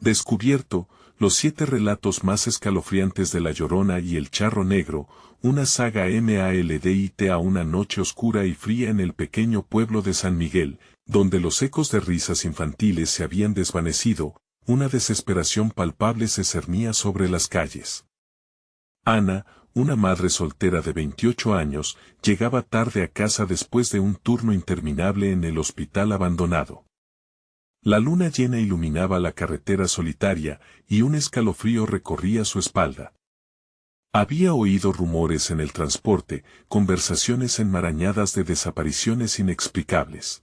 Descubierto, los 7 relatos más escalofriantes de La Llorona y el Charro Negro, una saga MALDIT a una noche oscura y fría en el pequeño pueblo de San Miguel, donde los ecos de risas infantiles se habían desvanecido, una desesperación palpable se cernía sobre las calles. Ana, una madre soltera de 28 años, llegaba tarde a casa después de un turno interminable en el hospital abandonado. La luna llena iluminaba la carretera solitaria, y un escalofrío recorría su espalda. Había oído rumores en el transporte, conversaciones enmarañadas de desapariciones inexplicables.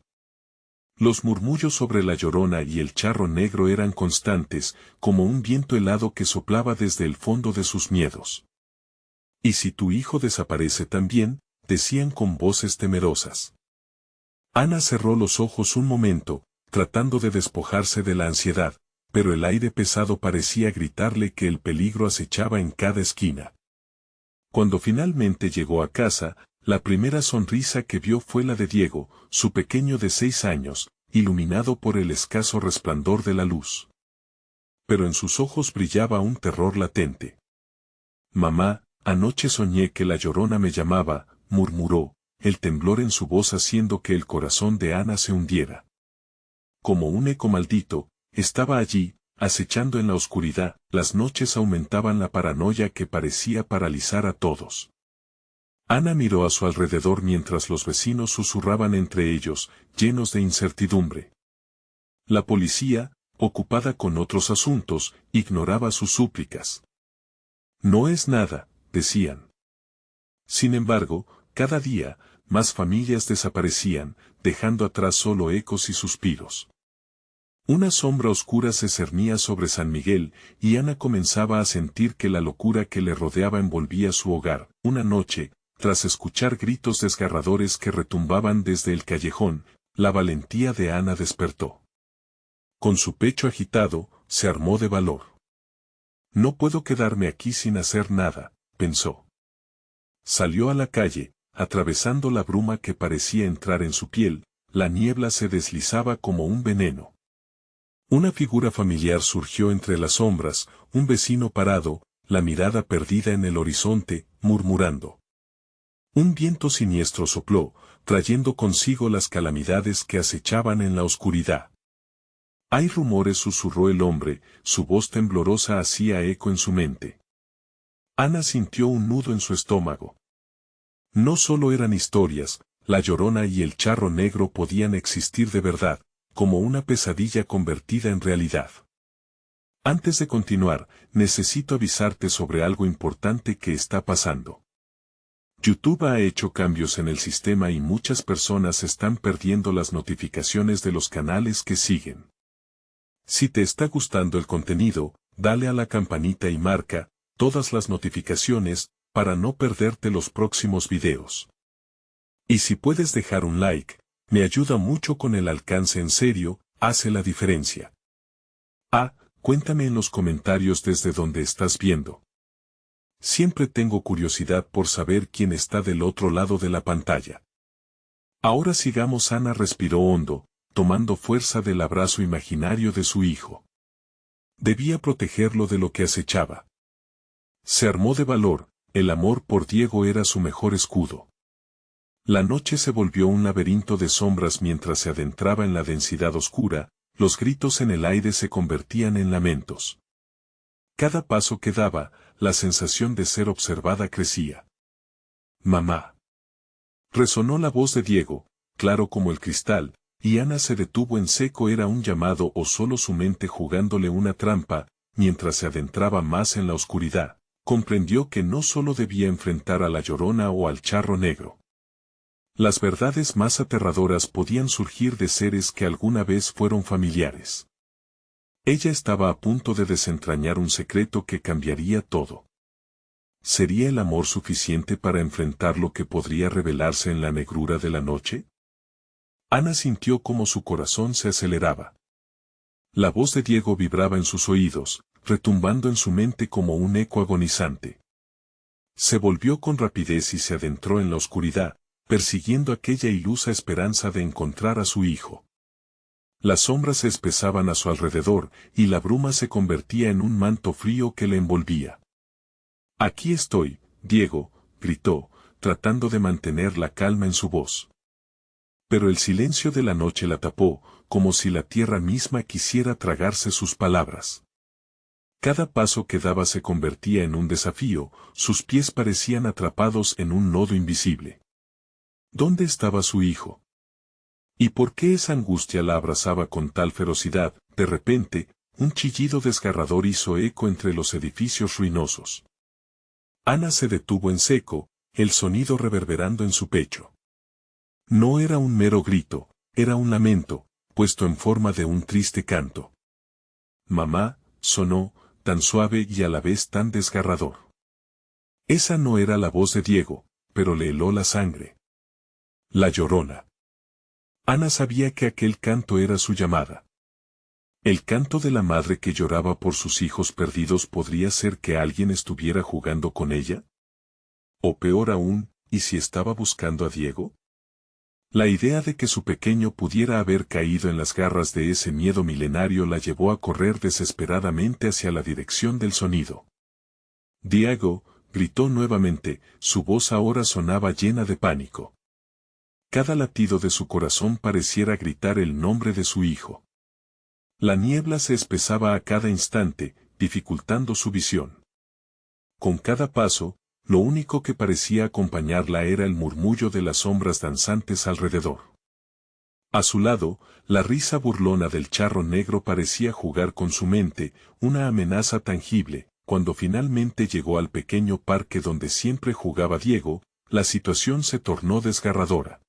Los murmullos sobre La Llorona y el Charro Negro eran constantes, como un viento helado que soplaba desde el fondo de sus miedos. «¿Y si tu hijo desaparece también?», decían con voces temerosas. Ana cerró los ojos un momento, tratando de despojarse de la ansiedad, pero el aire pesado parecía gritarle que el peligro acechaba en cada esquina. Cuando finalmente llegó a casa, la primera sonrisa que vio fue la de Diego, su pequeño de 6 años, iluminado por el escaso resplandor de la luz. Pero en sus ojos brillaba un terror latente. «Mamá, anoche soñé que La Llorona me llamaba», murmuró, el temblor en su voz haciendo que el corazón de Ana se hundiera. Como un eco maldito, estaba allí, acechando en la oscuridad. Las noches aumentaban la paranoia que parecía paralizar a todos. Ana miró a su alrededor mientras los vecinos susurraban entre ellos, llenos de incertidumbre. La policía, ocupada con otros asuntos, ignoraba sus súplicas. «No es nada», decían. Sin embargo, cada día, más familias desaparecían, dejando atrás solo ecos y suspiros. Una sombra oscura se cernía sobre San Miguel, y Ana comenzaba a sentir que la locura que le rodeaba envolvía su hogar. Una noche, tras escuchar gritos desgarradores que retumbaban desde el callejón, la valentía de Ana despertó. Con su pecho agitado, se armó de valor. «No puedo quedarme aquí sin hacer nada», pensó. Salió a la calle, atravesando la bruma que parecía entrar en su piel. La niebla se deslizaba como un veneno. Una figura familiar surgió entre las sombras, un vecino parado, la mirada perdida en el horizonte, murmurando. Un viento siniestro sopló, trayendo consigo las calamidades que acechaban en la oscuridad. «Hay rumores», susurró el hombre, su voz temblorosa hacía eco en su mente. Ana sintió un nudo en su estómago. No solo eran historias, La Llorona y el Charro Negro podían existir de verdad, como una pesadilla convertida en realidad. «Antes de continuar, necesito avisarte sobre algo importante que está pasando. YouTube ha hecho cambios en el sistema y muchas personas están perdiendo las notificaciones de los canales que siguen. Si te está gustando el contenido, dale a la campanita y marca todas las notificaciones para no perderte los próximos videos. Y si puedes dejar un like, me ayuda mucho con el alcance, en serio, hace la diferencia. Cuéntame en los comentarios desde donde estás viendo. Siempre tengo curiosidad por saber quién está del otro lado de la pantalla. Ahora sigamos. Ana respiró hondo, tomando fuerza del abrazo imaginario de su hijo. Debía protegerlo de lo que acechaba. Se armó de valor, el amor por Diego era su mejor escudo. La noche se volvió un laberinto de sombras mientras se adentraba en la densidad oscura, los gritos en el aire se convertían en lamentos. Cada paso que daba, la sensación de ser observada crecía. «Mamá». Resonó la voz de Diego, claro como el cristal, y Ana se detuvo en seco. ¿Era un llamado o solo su mente jugándole una trampa? Mientras se adentraba más en la oscuridad, comprendió que no solo debía enfrentar a La Llorona o al Charro Negro. Las verdades más aterradoras podían surgir de seres que alguna vez fueron familiares. Ella estaba a punto de desentrañar un secreto que cambiaría todo. ¿Sería el amor suficiente para enfrentar lo que podría revelarse en la negrura de la noche? Ana sintió como su corazón se aceleraba. La voz de Diego vibraba en sus oídos, retumbando en su mente como un eco agonizante. Se volvió con rapidez y se adentró en la oscuridad, persiguiendo aquella ilusa esperanza de encontrar a su hijo. Las sombras se espesaban a su alrededor, y la bruma se convertía en un manto frío que le envolvía. «Aquí estoy, Diego», gritó, tratando de mantener la calma en su voz. Pero el silencio de la noche la tapó, como si la tierra misma quisiera tragarse sus palabras. Cada paso que daba se convertía en un desafío, sus pies parecían atrapados en un nodo invisible. ¿Dónde estaba su hijo? ¿Y por qué esa angustia la abrazaba con tal ferocidad? De repente, un chillido desgarrador hizo eco entre los edificios ruinosos. Ana se detuvo en seco, el sonido reverberando en su pecho. No era un mero grito, era un lamento, puesto en forma de un triste canto. «Mamá», sonó, tan suave y a la vez tan desgarrador. Esa no era la voz de Diego, pero le heló la sangre. La Llorona. Ana sabía que aquel canto era su llamada. El canto de la madre que lloraba por sus hijos perdidos. ¿Podría ser que alguien estuviera jugando con ella? O peor aún, ¿y si estaba buscando a Diego? La idea de que su pequeño pudiera haber caído en las garras de ese miedo milenario la llevó a correr desesperadamente hacia la dirección del sonido. «Diego», gritó nuevamente, su voz ahora sonaba llena de pánico. Cada latido de su corazón pareciera gritar el nombre de su hijo. La niebla se espesaba a cada instante, dificultando su visión. Con cada paso, lo único que parecía acompañarla era el murmullo de las sombras danzantes alrededor. A su lado, la risa burlona del charro negro parecía jugar con su mente, una amenaza tangible. Cuando finalmente llegó al pequeño parque donde siempre jugaba Diego, la situación se tornó desgarradora.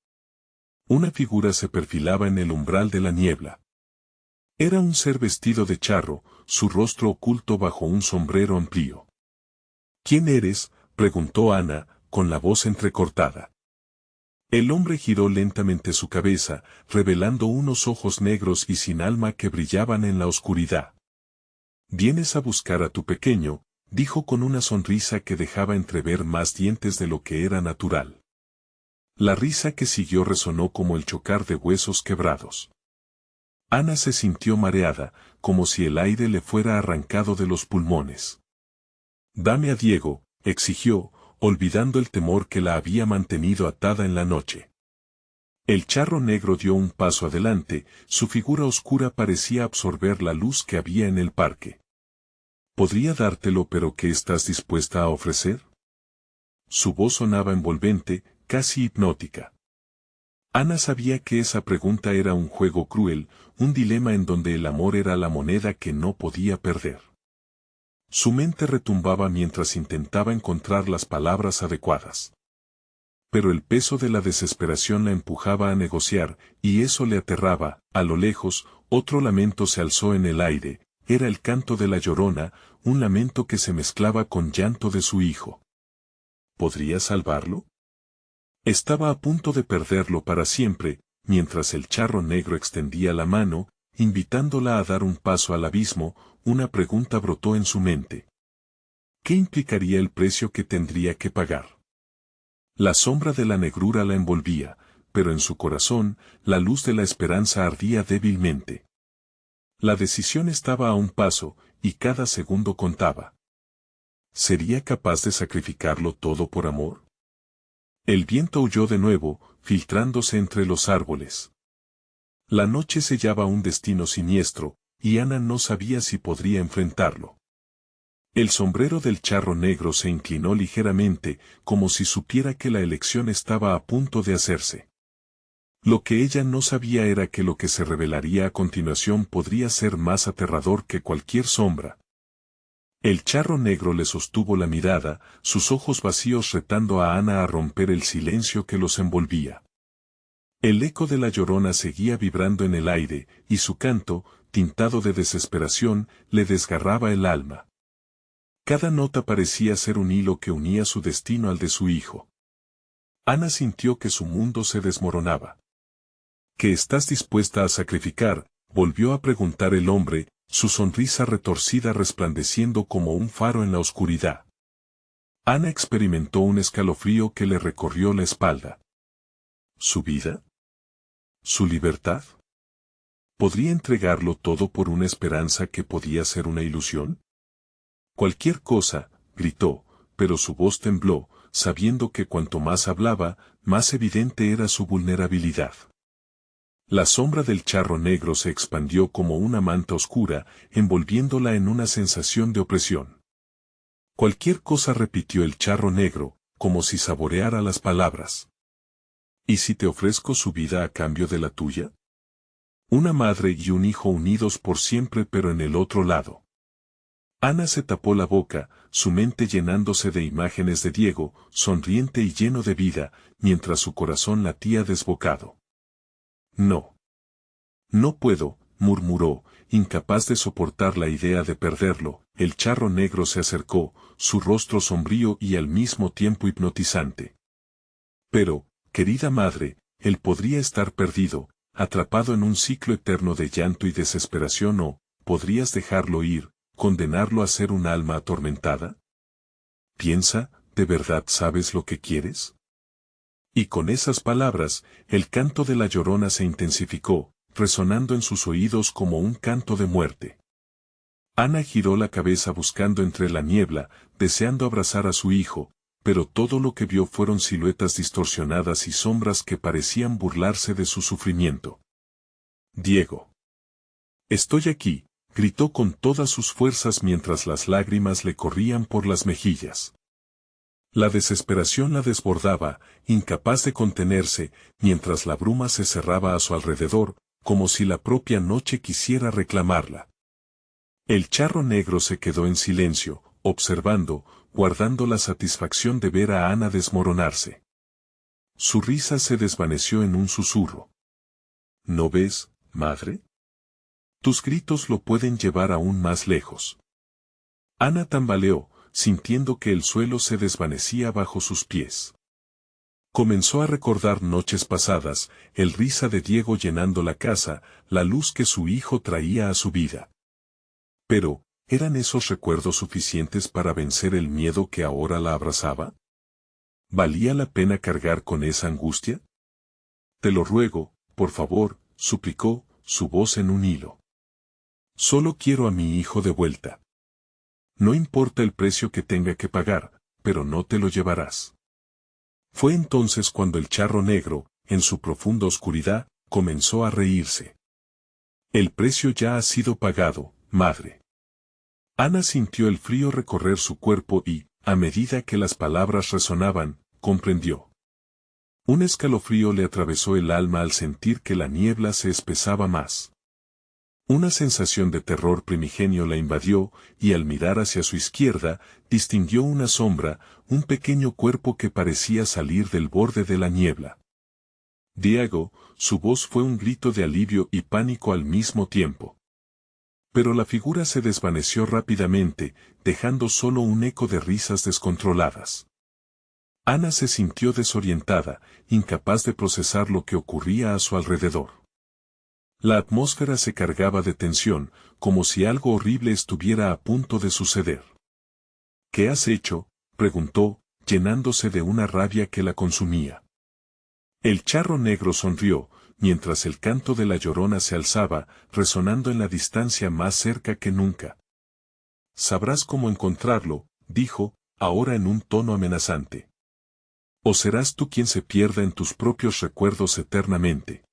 Una figura se perfilaba en el umbral de la niebla. Era un ser vestido de charro, su rostro oculto bajo un sombrero amplio. «¿Quién eres?», preguntó Ana, con la voz entrecortada. El hombre giró lentamente su cabeza, revelando unos ojos negros y sin alma que brillaban en la oscuridad. «Vienes a buscar a tu pequeño», dijo con una sonrisa que dejaba entrever más dientes de lo que era natural. La risa que siguió resonó como el chocar de huesos quebrados. Ana se sintió mareada, como si el aire le fuera arrancado de los pulmones. «Dame a Diego», exigió, olvidando el temor que la había mantenido atada en la noche. El charro negro dio un paso adelante, su figura oscura parecía absorber la luz que había en el parque. «Podría dártelo, pero ¿qué estás dispuesta a ofrecer?». Su voz sonaba envolvente, casi hipnótica. Ana sabía que esa pregunta era un juego cruel, un dilema en donde el amor era la moneda que no podía perder. Su mente retumbaba mientras intentaba encontrar las palabras adecuadas. Pero el peso de la desesperación la empujaba a negociar, y eso le aterraba. A lo lejos, otro lamento se alzó en el aire, era el canto de la Llorona, un lamento que se mezclaba con llanto de su hijo. ¿Podría salvarlo? Estaba a punto de perderlo para siempre, mientras el charro negro extendía la mano, invitándola a dar un paso al abismo. Una pregunta brotó en su mente. ¿Qué implicaría el precio que tendría que pagar? La sombra de la negrura la envolvía, pero en su corazón, la luz de la esperanza ardía débilmente. La decisión estaba a un paso, y cada segundo contaba. ¿Sería capaz de sacrificarlo todo por amor? El viento huyó de nuevo, filtrándose entre los árboles. La noche sellaba un destino siniestro, y Ana no sabía si podría enfrentarlo. El sombrero del charro negro se inclinó ligeramente, como si supiera que la elección estaba a punto de hacerse. Lo que ella no sabía era que lo que se revelaría a continuación podría ser más aterrador que cualquier sombra. El charro negro le sostuvo la mirada, sus ojos vacíos retando a Ana a romper el silencio que los envolvía. El eco de la Llorona seguía vibrando en el aire, y su canto, tintado de desesperación, le desgarraba el alma. Cada nota parecía ser un hilo que unía su destino al de su hijo. Ana sintió que su mundo se desmoronaba. ¿Qué estás dispuesta a sacrificar?, volvió a preguntar el hombre, su sonrisa retorcida resplandeciendo como un faro en la oscuridad. Ana experimentó un escalofrío que le recorrió la espalda. ¿Su vida? ¿Su libertad? ¿Podría entregarlo todo por una esperanza que podía ser una ilusión? Cualquier cosa, gritó, pero su voz tembló, sabiendo que cuanto más hablaba, más evidente era su vulnerabilidad. La sombra del charro negro se expandió como una manta oscura, envolviéndola en una sensación de opresión. Cualquier cosa, repitió el charro negro, como si saboreara las palabras. ¿Y si te ofrezco su vida a cambio de la tuya? Una madre y un hijo unidos por siempre, pero en el otro lado. Ana se tapó la boca, su mente llenándose de imágenes de Diego, sonriente y lleno de vida, mientras su corazón latía desbocado. No. No puedo, murmuró, incapaz de soportar la idea de perderlo. El charro negro se acercó, su rostro sombrío y al mismo tiempo hipnotizante. Pero, querida madre, él podría estar perdido, atrapado en un ciclo eterno de llanto y desesperación, o, ¿podrías dejarlo ir, condenarlo a ser un alma atormentada? Piensa, ¿de verdad sabes lo que quieres? Y con esas palabras, el canto de la Llorona se intensificó, resonando en sus oídos como un canto de muerte. Ana giró la cabeza buscando entre la niebla, deseando abrazar a su hijo, pero todo lo que vio fueron siluetas distorsionadas y sombras que parecían burlarse de su sufrimiento. Diego. Estoy aquí, gritó con todas sus fuerzas mientras las lágrimas le corrían por las mejillas. La desesperación la desbordaba, incapaz de contenerse, mientras la bruma se cerraba a su alrededor, como si la propia noche quisiera reclamarla. El charro negro se quedó en silencio, observando, guardando la satisfacción de ver a Ana desmoronarse. Su risa se desvaneció en un susurro. ¿No ves, madre? Tus gritos lo pueden llevar aún más lejos. Ana tambaleó, sintiendo que el suelo se desvanecía bajo sus pies. Comenzó a recordar noches pasadas, el risa de Diego llenando la casa, la luz que su hijo traía a su vida. Pero, ¿eran esos recuerdos suficientes para vencer el miedo que ahora la abrazaba? ¿Valía la pena cargar con esa angustia? Te lo ruego, por favor, suplicó, su voz en un hilo. Solo quiero a mi hijo de vuelta. No importa el precio que tenga que pagar, pero no te lo llevarás. Fue entonces cuando el charro negro, en su profunda oscuridad, comenzó a reírse. El precio ya ha sido pagado, madre. Ana sintió el frío recorrer su cuerpo y, a medida que las palabras resonaban, comprendió. Un escalofrío le atravesó el alma al sentir que la niebla se espesaba más. Una sensación de terror primigenio la invadió, y al mirar hacia su izquierda, distinguió una sombra, un pequeño cuerpo que parecía salir del borde de la niebla. Diego, su voz fue un grito de alivio y pánico al mismo tiempo. Pero la figura se desvaneció rápidamente, dejando solo un eco de risas descontroladas. Ana se sintió desorientada, incapaz de procesar lo que ocurría a su alrededor. La atmósfera se cargaba de tensión, como si algo horrible estuviera a punto de suceder. ¿Qué has hecho?, preguntó, llenándose de una rabia que la consumía. El charro negro sonrió, mientras el canto de la Llorona se alzaba, resonando en la distancia más cerca que nunca. Sabrás cómo encontrarlo, dijo, ahora en un tono amenazante. O serás tú quien se pierda en tus propios recuerdos eternamente.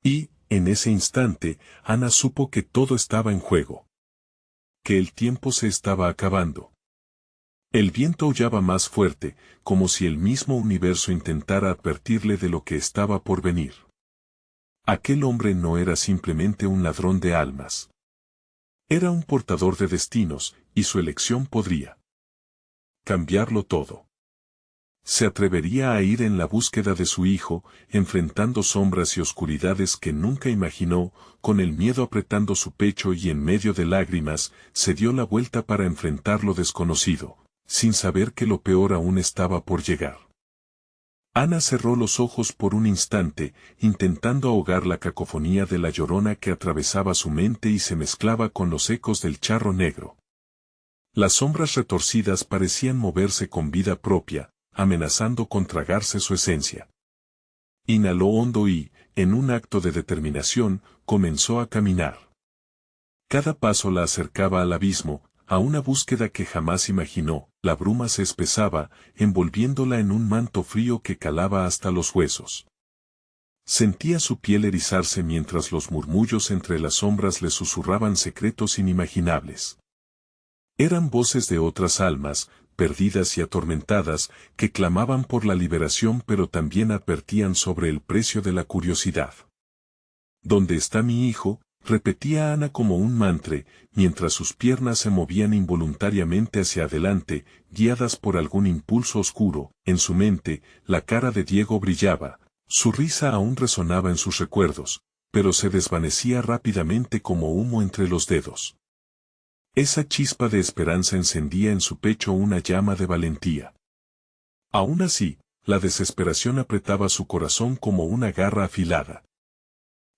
Y, en ese instante, Ana supo que todo estaba en juego. Que el tiempo se estaba acabando. El viento aullaba más fuerte, como si el mismo universo intentara advertirle de lo que estaba por venir. Aquel hombre no era simplemente un ladrón de almas. Era un portador de destinos, y su elección podría cambiarlo todo. Se atrevería a ir en la búsqueda de su hijo, enfrentando sombras y oscuridades que nunca imaginó, con el miedo apretando su pecho y en medio de lágrimas, se dio la vuelta para enfrentar lo desconocido, sin saber que lo peor aún estaba por llegar. Ana cerró los ojos por un instante, intentando ahogar la cacofonía de la Llorona que atravesaba su mente y se mezclaba con los ecos del charro negro. Las sombras retorcidas parecían moverse con vida propia, amenazando con tragarse su esencia. Inhaló hondo y, en un acto de determinación, comenzó a caminar. Cada paso la acercaba al abismo, a una búsqueda que jamás imaginó. La bruma se espesaba, envolviéndola en un manto frío que calaba hasta los huesos. Sentía su piel erizarse mientras los murmullos entre las sombras le susurraban secretos inimaginables. Eran voces de otras almas, perdidas y atormentadas, que clamaban por la liberación pero también advertían sobre el precio de la curiosidad. ¿Dónde está mi hijo?, repetía Ana como un mantra, mientras sus piernas se movían involuntariamente hacia adelante, guiadas por algún impulso oscuro. En su mente, la cara de Diego brillaba, su risa aún resonaba en sus recuerdos, pero se desvanecía rápidamente como humo entre los dedos. Esa chispa de esperanza encendía en su pecho una llama de valentía. Aún así, la desesperación apretaba su corazón como una garra afilada.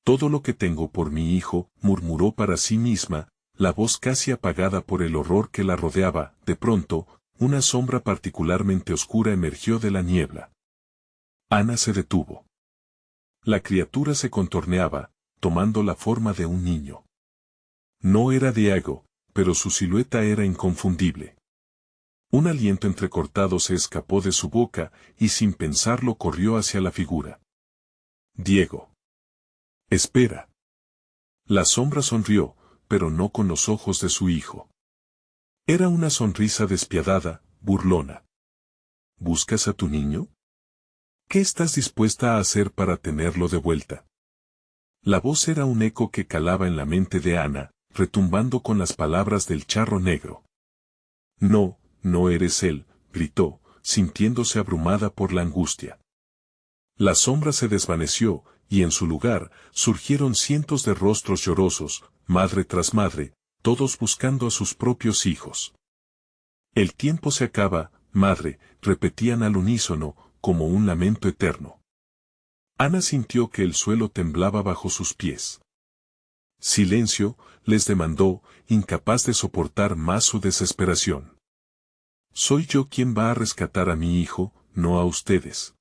Todo lo que tengo por mi hijo, murmuró para sí misma, la voz casi apagada por el horror que la rodeaba. De pronto, una sombra particularmente oscura emergió de la niebla. Ana se detuvo. La criatura se contorneaba, tomando la forma de un niño. No era Diego, pero su silueta era inconfundible. Un aliento entrecortado se escapó de su boca, y sin pensarlo corrió hacia la figura. Diego. Espera. La sombra sonrió, pero no con los ojos de su hijo. Era una sonrisa despiadada, burlona. ¿Buscas a tu niño? ¿Qué estás dispuesta a hacer para tenerlo de vuelta? La voz era un eco que calaba en la mente de Ana, retumbando con las palabras del charro negro. No, no eres él, gritó, sintiéndose abrumada por la angustia. La sombra se desvaneció, y en su lugar, surgieron cientos de rostros llorosos, madre tras madre, todos buscando a sus propios hijos. El tiempo se acaba, madre, repetían al unísono, como un lamento eterno. Ana sintió que el suelo temblaba bajo sus pies. Silencio, les demandó, incapaz de soportar más su desesperación. Soy yo quien va a rescatar a mi hijo, no a ustedes.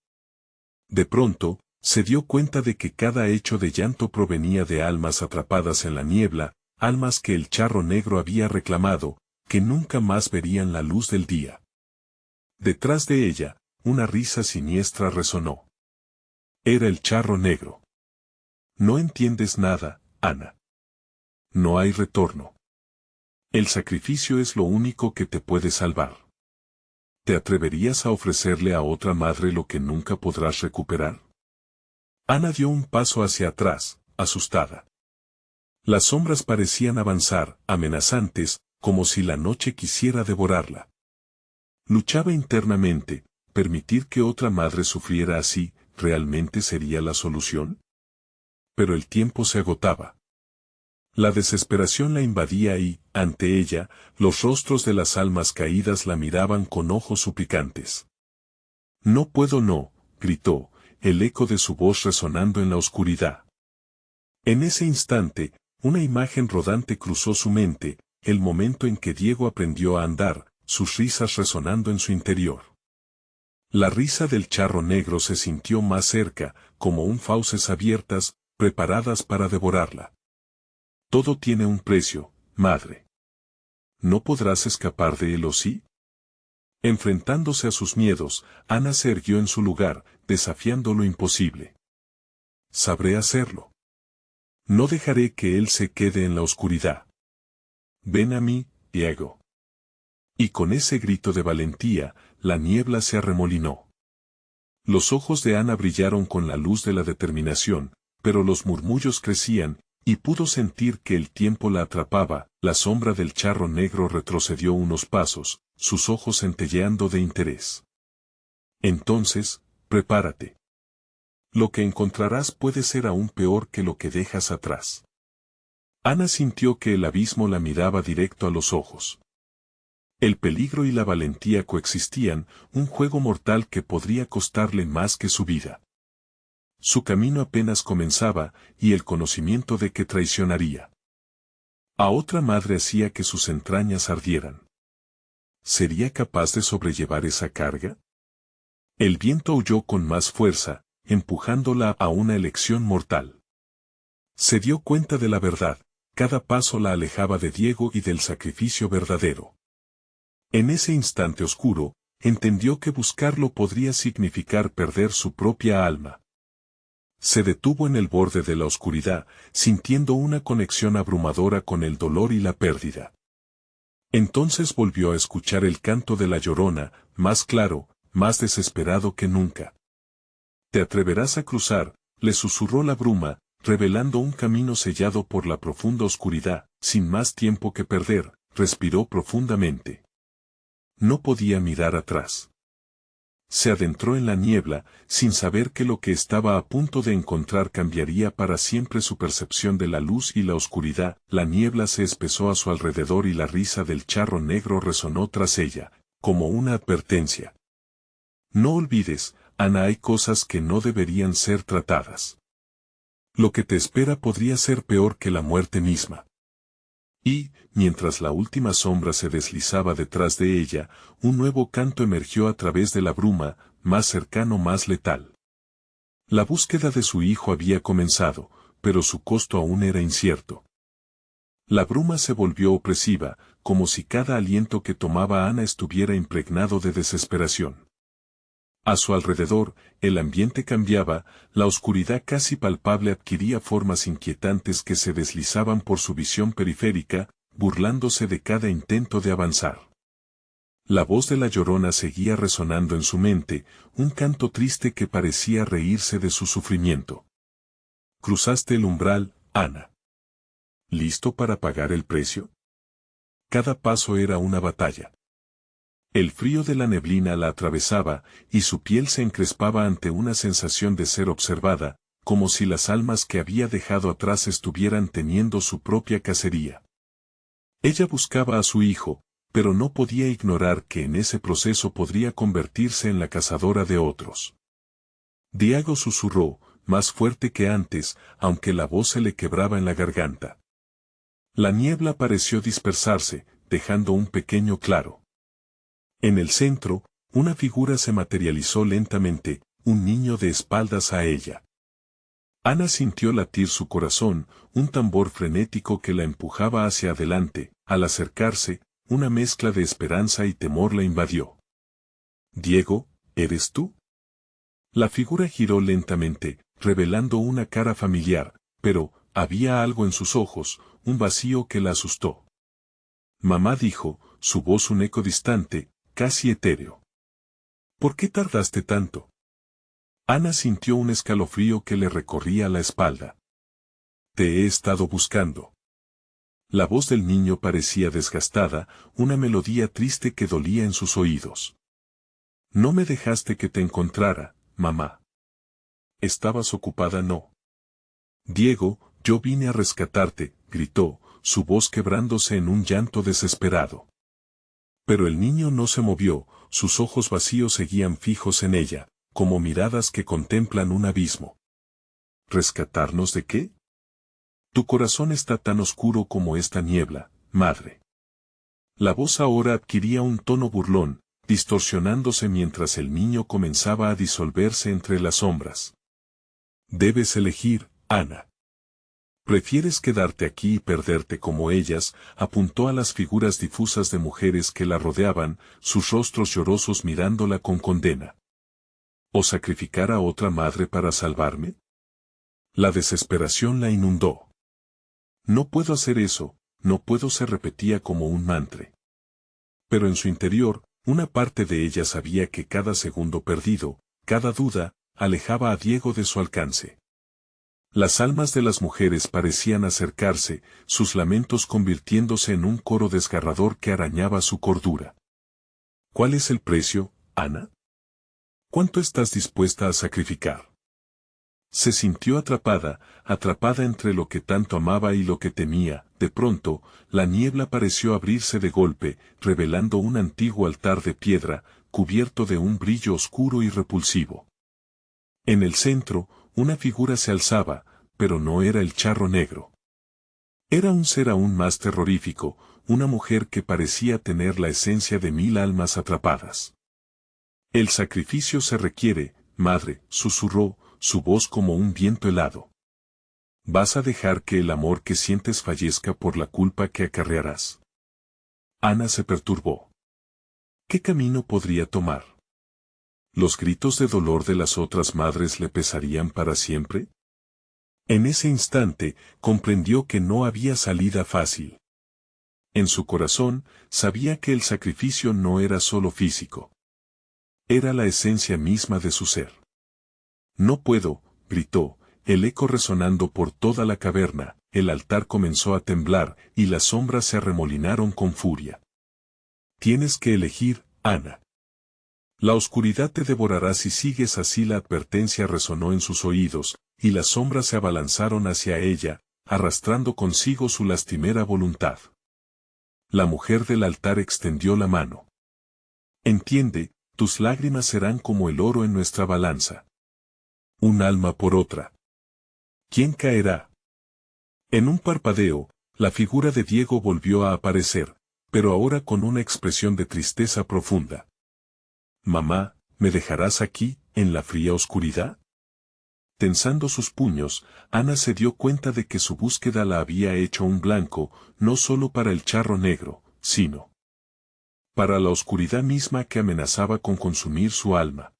De pronto, se dio cuenta de que cada hecho de llanto provenía de almas atrapadas en la niebla, almas que el charro negro había reclamado, que nunca más verían la luz del día. Detrás de ella, una risa siniestra resonó. Era el charro negro. No entiendes nada, Ana. No hay retorno. El sacrificio es lo único que te puede salvar. ¿Te atreverías a ofrecerle a otra madre lo que nunca podrás recuperar? Ana dio un paso hacia atrás, asustada. Las sombras parecían avanzar, amenazantes, como si la noche quisiera devorarla. Luchaba internamente, permitir que otra madre sufriera así, ¿realmente sería la solución? Pero el tiempo se agotaba. La desesperación la invadía y, ante ella, los rostros de las almas caídas la miraban con ojos suplicantes. No puedo, no, gritó, el eco de su voz resonando en la oscuridad. En ese instante, una imagen rodante cruzó su mente, el momento en que Diego aprendió a andar, sus risas resonando en su interior. La risa del charro negro se sintió más cerca, como un fauces abiertas, preparadas para devorarla. Todo tiene un precio, madre. ¿No podrás escapar de él o sí? Enfrentándose a sus miedos, Ana se erguió en su lugar, desafiando lo imposible. Sabré hacerlo. No dejaré que él se quede en la oscuridad. Ven a mí, Diego. Y con ese grito de valentía, la niebla se arremolinó. Los ojos de Ana brillaron con la luz de la determinación, pero los murmullos crecían, y pudo sentir que el tiempo la atrapaba. La sombra del charro negro retrocedió unos pasos, sus ojos centelleando de interés. Entonces, prepárate. Lo que encontrarás puede ser aún peor que lo que dejas atrás. Ana sintió que el abismo la miraba directo a los ojos. El peligro y la valentía coexistían, un juego mortal que podría costarle más que su vida. Su camino apenas comenzaba, y el conocimiento de que traicionaría a otra madre hacía que sus entrañas ardieran. ¿Sería capaz de sobrellevar esa carga? El viento aulló con más fuerza, empujándola a una elección mortal. Se dio cuenta de la verdad, cada paso la alejaba de Diego y del sacrificio verdadero. En ese instante oscuro, entendió que buscarlo podría significar perder su propia alma. Se detuvo en el borde de la oscuridad, sintiendo una conexión abrumadora con el dolor y la pérdida. Entonces volvió a escuchar el canto de la Llorona, más claro, más desesperado que nunca. «¿Te atreverás a cruzar?», le susurró la bruma, revelando un camino sellado por la profunda oscuridad. Sin más tiempo que perder, respiró profundamente. No podía mirar atrás. Se adentró en la niebla, sin saber que lo que estaba a punto de encontrar cambiaría para siempre su percepción de la luz y la oscuridad. La niebla se espesó a su alrededor y la risa del charro negro resonó tras ella, como una advertencia. «No olvides, Ana, hay cosas que no deberían ser tratadas. Lo que te espera podría ser peor que la muerte misma». Y, mientras la última sombra se deslizaba detrás de ella, un nuevo canto emergió a través de la bruma, más cercano, más letal. La búsqueda de su hijo había comenzado, pero su costo aún era incierto. La bruma se volvió opresiva, como si cada aliento que tomaba Ana estuviera impregnado de desesperación. A su alrededor, el ambiente cambiaba, la oscuridad casi palpable adquiría formas inquietantes que se deslizaban por su visión periférica, burlándose de cada intento de avanzar. La voz de la Llorona seguía resonando en su mente, un canto triste que parecía reírse de su sufrimiento. «Cruzaste el umbral, Ana. ¿Listo para pagar el precio?». Cada paso era una batalla. El frío de la neblina la atravesaba, y su piel se encrespaba ante una sensación de ser observada, como si las almas que había dejado atrás estuvieran teniendo su propia cacería. Ella buscaba a su hijo, pero no podía ignorar que en ese proceso podría convertirse en la cazadora de otros. Diego susurró, más fuerte que antes, aunque la voz se le quebraba en la garganta. La niebla pareció dispersarse, dejando un pequeño claro. En el centro, una figura se materializó lentamente, un niño de espaldas a ella. Ana sintió latir su corazón, un tambor frenético que la empujaba hacia adelante. Al acercarse, una mezcla de esperanza y temor la invadió. «Diego, ¿eres tú?». La figura giró lentamente, revelando una cara familiar, pero había algo en sus ojos, un vacío que la asustó. «Mamá», dijo, su voz un eco distante, casi etéreo. «¿Por qué tardaste tanto?». Ana sintió un escalofrío que le recorría la espalda. «Te he estado buscando». La voz del niño parecía desgastada, una melodía triste que dolía en sus oídos. «No me dejaste que te encontrara, mamá». «¿Estabas ocupada?». «No». «Diego, yo vine a rescatarte», gritó, su voz quebrándose en un llanto desesperado. Pero el niño no se movió, sus ojos vacíos seguían fijos en ella, como miradas que contemplan un abismo. «¿Rescatarnos de qué?». «Tu corazón está tan oscuro como esta niebla, madre». La voz ahora adquiría un tono burlón, distorsionándose mientras el niño comenzaba a disolverse entre las sombras. «Debes elegir, Ana. ¿Prefieres quedarte aquí y perderte como ellas?». Apuntó a las figuras difusas de mujeres que la rodeaban, sus rostros llorosos mirándola con condena. «¿O sacrificar a otra madre para salvarme?». La desesperación la inundó. «No puedo hacer eso, no puedo», se repetía como un mantra. Pero en su interior, una parte de ella sabía que cada segundo perdido, cada duda, alejaba a Diego de su alcance. Las almas de las mujeres parecían acercarse, sus lamentos convirtiéndose en un coro desgarrador que arañaba su cordura. «¿Cuál es el precio, Ana? ¿Cuánto estás dispuesta a sacrificar?». Se sintió atrapada entre lo que tanto amaba y lo que temía. De pronto, la niebla pareció abrirse de golpe, revelando un antiguo altar de piedra, cubierto de un brillo oscuro y repulsivo. En el centro, una figura se alzaba, pero no era el charro negro. Era un ser aún más terrorífico, una mujer que parecía tener la esencia de 1000 almas atrapadas. «El sacrificio se requiere, madre», susurró, su voz como un viento helado. ¿Vas a dejar que el amor que sientes fallezca por la culpa que acarrearás? Ana se perturbó. ¿Qué camino podría tomar? ¿Los gritos de dolor de las otras madres le pesarían para siempre? En ese instante, comprendió que no había salida fácil. En su corazón, sabía que el sacrificio no era solo físico. Era la esencia misma de su ser. No puedo, gritó, el eco resonando por toda la caverna, el altar comenzó a temblar y las sombras se arremolinaron con furia. Tienes que elegir, Ana. La oscuridad te devorará si sigues así. La advertencia resonó en sus oídos, y las sombras se abalanzaron hacia ella, arrastrando consigo su lastimera voluntad. La mujer del altar extendió la mano. Entiende, tus lágrimas serán como el oro en nuestra balanza. Un alma por otra. ¿Quién caerá? En un parpadeo, la figura de Diego volvió a aparecer, pero ahora con una expresión de tristeza profunda. Mamá, ¿me dejarás aquí, en la fría oscuridad? Tensando sus puños, Ana se dio cuenta de que su búsqueda la había hecho un blanco, no solo para el charro negro, sino para la oscuridad misma que amenazaba con consumir su alma.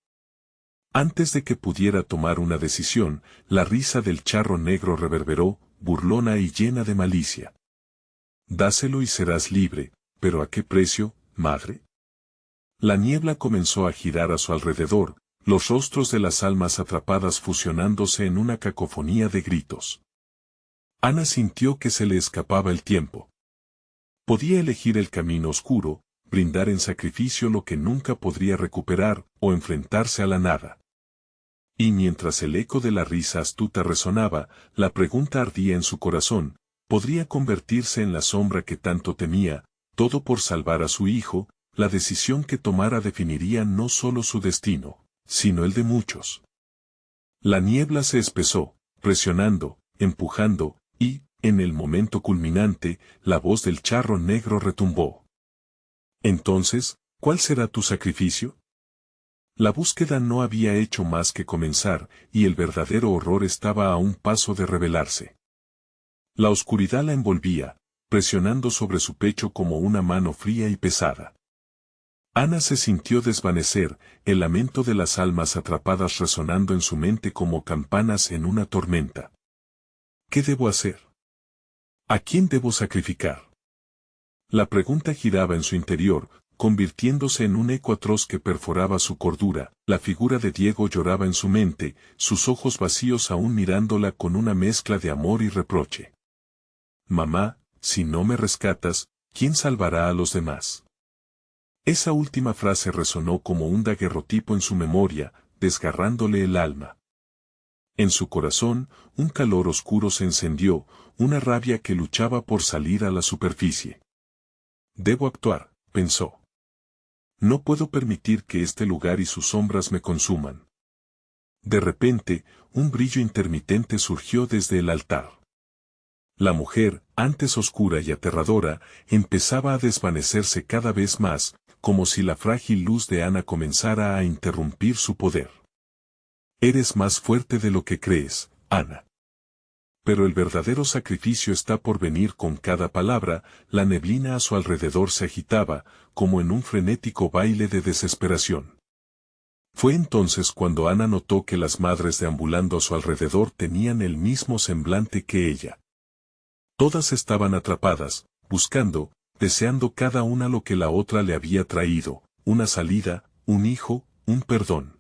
Antes de que pudiera tomar una decisión, la risa del charro negro reverberó, burlona y llena de malicia. Dáselo y serás libre, ¿pero a qué precio, madre? La niebla comenzó a girar a su alrededor, los rostros de las almas atrapadas fusionándose en una cacofonía de gritos. Ana sintió que se le escapaba el tiempo. Podía elegir el camino oscuro, brindar en sacrificio lo que nunca podría recuperar, o enfrentarse a la nada. Y mientras el eco de la risa astuta resonaba, la pregunta ardía en su corazón, ¿podría convertirse en la sombra que tanto temía, todo por salvar a su hijo? La decisión que tomara definiría no solo su destino, sino el de muchos. La niebla se espesó, presionando, empujando, y, en el momento culminante, la voz del charro negro retumbó. Entonces, ¿cuál será tu sacrificio? La búsqueda no había hecho más que comenzar, y el verdadero horror estaba a un paso de revelarse. La oscuridad la envolvía, presionando sobre su pecho como una mano fría y pesada. Ana se sintió desvanecer, el lamento de las almas atrapadas resonando en su mente como campanas en una tormenta. ¿Qué debo hacer? ¿A quién debo sacrificar? La pregunta giraba en su interior, convirtiéndose en un eco atroz que perforaba su cordura. La figura de Diego lloraba en su mente, sus ojos vacíos aún mirándola con una mezcla de amor y reproche. Mamá, si no me rescatas, ¿quién salvará a los demás? Esa última frase resonó como un daguerrotipo en su memoria, desgarrándole el alma. En su corazón, un calor oscuro se encendió, una rabia que luchaba por salir a la superficie. Debo actuar, pensó. No puedo permitir que este lugar y sus sombras me consuman. De repente, un brillo intermitente surgió desde el altar. La mujer, antes oscura y aterradora, empezaba a desvanecerse cada vez más, como si la frágil luz de Ana comenzara a interrumpir su poder. Eres más fuerte de lo que crees, Ana. Pero el verdadero sacrificio está por venir. Con cada palabra, la neblina a su alrededor se agitaba, como en un frenético baile de desesperación. Fue entonces cuando Ana notó que las madres deambulando a su alrededor tenían el mismo semblante que ella. Todas estaban atrapadas, buscando, deseando cada una lo que la otra le había traído, una salida, un hijo, un perdón.